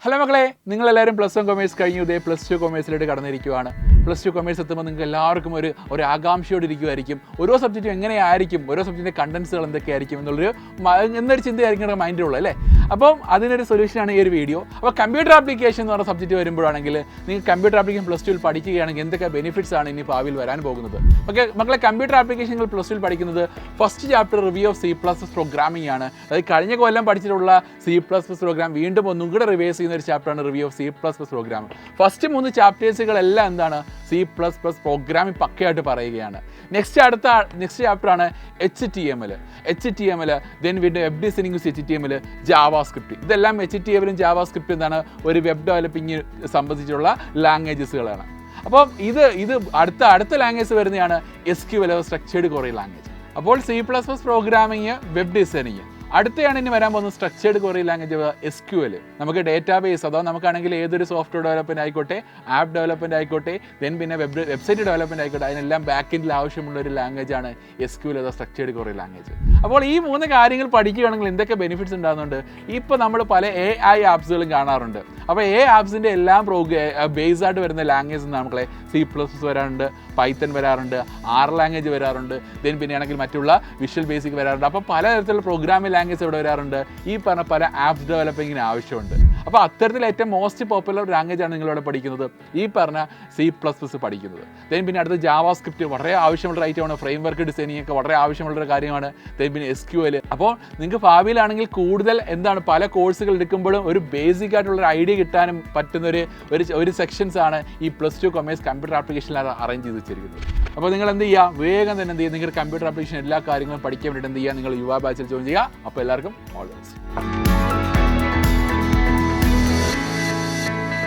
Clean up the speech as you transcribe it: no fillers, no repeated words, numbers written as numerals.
Hello മക്കളെ, നിങ്ങളെല്ലാവരും plus 1 commerce കഴിഞ്ഞു ഇതേ പ്ലസ് 2 കൊമേഴ്സിലോട്ട് കടന്നിരിക്കുകയാണ്. പ്ലസ് 2 കൊമേഴ്സ് എത്തുമ്പോൾ നിങ്ങൾക്ക് എല്ലാവർക്കും ഒരു ആകാംക്ഷയോടെ ഇരിക്കുമായിരിക്കും. ഓരോ സബ്ജക്റ്റും എങ്ങനെയായിരിക്കും, ഓരോ സബ്ജക്റ്റിൻ്റെ കണ്ടൻസുകൾ എന്തൊക്കെയായിരിക്കും എന്നൊരു ചിന്തയായിരിക്കും നമ്മുടെ മൈൻഡിലുള്ളത് അല്ലേ. അപ്പം അതിനൊരു സൊല്യൂഷനാണ് ഈ ഒരു വീഡിയോ. അപ്പോൾ കമ്പ്യൂട്ടർ ആപ്ലിക്കേഷൻ എന്ന് പറഞ്ഞ സബ്ജക്റ്റ് വരുമ്പോഴാണെങ്കിൽ നിങ്ങൾ കമ്പ്യൂട്ടർ ആപ്ലിക്കേഷൻ പ്ലസ് 2 പഠിക്കുകയാണെങ്കിൽ എന്തൊക്കെ ബെനിഫിറ്റ്സ് ആണ് ഇനി ഭാവിയിൽ വരാൻ പോകുന്നത്. ഓക്കെ മക്കളെ, കമ്പ്യൂട്ടർ ആപ്ലിക്കേഷനുകൾ പ്ലസ് 2 പഠിക്കുന്നത് first chapter review of C++ programming ആണ്. അതായത് കഴിഞ്ഞ കൊല്ലം പഠിച്ചിട്ടുള്ള C++ പ്രോഗ്രാം വീണ്ടും ഒന്നും കൂടെ റിവൈസ് ചെയ്യുന്ന ഒരു ചാപ്റ്ററാണ് review of C++ program. First 3 ചാപ്റ്റേഴ്സുകളെല്ലാം എന്താണ് C++ പ്രോഗ്രാമിംഗ് പക്കയായിട്ട് പറയുകയാണ്. നെക്സ്റ്റ് ചാപ്റ്ററാണ് HTML, ദെൻ വീണ്ടും web designing with HTML, JavaScript. ഇതെല്ലാം HTML ജാവാസ്ക്രിപ്റ്റ് എന്താണ് ഒരു വെബ് ഡെവലപ്പിംഗ് സംബന്ധിച്ചുള്ള ലാംഗ്വേജസുകളാണ്. അപ്പം ഇത് അടുത്ത ലാംഗ്വേജ് വരുന്നതാണ് SQL, സ്ട്രക്ചേർഡ് ക്വറി ലാംഗ്വേജ്. അപ്പോൾ C++ പ്രോഗ്രാമിങ്, വെബ് ഡിസൈനിങ്. അടുത്തയാണ് ഇനി വരാൻ പോകുന്നത് സ്ട്രക്ചേർഡ് ക്വറി ലാംഗ്വേജ് SQL. നമുക്ക് ഡേറ്റാബേസ്, അഥവാ നമുക്കാണെങ്കിൽ ഏതൊരു സോഫ്റ്റ്വെയർ ഡെവലപ്മെൻറ്റ് ആയിക്കോട്ടെ, ആപ്പ് ഡെവലപ്മെൻറ്റ് ആയിക്കോട്ടെ, ദെൻ പിന്നെ വെബ്സൈറ്റ് ഡെവലപ്മെൻറ്റ് ആയിക്കോട്ടെ, അതിനെല്ലാം ബാക്ക് എൻഡിൽ ആവശ്യമുള്ള ഒരു ലാംഗ്വേജാണ് SQL അഥവാ സ്ട്രക്ചേർഡ് ക്വറി ലാംഗ്വേജ്. അപ്പോൾ ഈ 3 കാര്യങ്ങൾ പഠിക്കുകയാണെങ്കിൽ എന്തൊക്കെ ബെനിഫിറ്റ്സ് ഉണ്ടാകുന്നുണ്ട്. ഇപ്പോൾ നമ്മൾ പല AI ആപ്സുകളും കാണാറുണ്ട്. അപ്പോൾ ആപ്സിൻ്റെ എല്ലാം ബേസ് ആയിട്ട് വരുന്ന ലാംഗ്വേജ് നമ്മളെ C++ വരാറുണ്ട്, പൈത്തൺ വരാറുണ്ട്, R ലാംഗ്വേജ് വരാറുണ്ട്, ദെൻ പിന്നെയാണെങ്കിൽ മറ്റുള്ള വിഷ്വൽ ബേസിക് വരാറുണ്ട്. അപ്പോൾ പലതരത്തിലുള്ള പ്രോഗ്രാമിംഗ് ലാംഗ്വേജ് ഇവിടെ വരാറുണ്ട്. ഈ പറഞ്ഞ പല ആപ്സ് ഡെവലപ്പിങ്ങിന് ആവശ്യമുണ്ട്. അപ്പോൾ അത്തരത്തിൽ ഏറ്റവും മോസ്റ്റ് പോപ്പുലർ ലാംഗ്വേജാണ് നിങ്ങളിവിടെ പഠിക്കുന്നത്, ഈ പറഞ്ഞ C++ പഠിക്കുന്നത്. ദെൻ പിന്നെ അടുത്ത ജാവാസ്ക്രിപ്റ്റ് വളരെ ആവശ്യമുള്ള ഐറ്റമാണ്. ഫ്രെയിം വർക്ക് ഡിസൈനിങ് ഒക്കെ വളരെ ആവശ്യമുള്ളൊരു കാര്യമാണ്. ദെൻ പിന്നെ SQL. അപ്പോൾ നിങ്ങൾക്ക് ഭാവിയിലാണെങ്കിൽ കൂടുതൽ പല കോഴ്സുകൾ എടുക്കുമ്പോഴും ഒരു ബേസിക് ആയിട്ടുള്ളൊരു ഐഡിയ കിട്ടാനും പറ്റുന്ന ഒരു സെക്ഷൻസ് ആണ് ഈ പ്ലസ് 2 കൊമേഴ്സ് കമ്പ്യൂട്ടർ ആപ്ലിക്കേഷനിൽ അറേഞ്ച് ചെയ്ത് വെച്ചിരിക്കുന്നത്. അപ്പോൾ നിങ്ങൾ എന്ത് ചെയ്യുക, വേഗം തന്നെ എന്ത് ചെയ്യുക, നിങ്ങളുടെ കമ്പ്യൂട്ടർ ആപ്ലിക്കേഷൻ എല്ലാ കാര്യങ്ങളും പഠിക്കാൻ വേണ്ടിയിട്ട് എന്ത് ചെയ്യുക, നിങ്ങൾ യുവ ബാച്ചിൽ ജോയിൻ ചെയ്യുക. അപ്പോൾ എല്ലാവർക്കും ഓൾ ദി ബെസ്റ്റ്.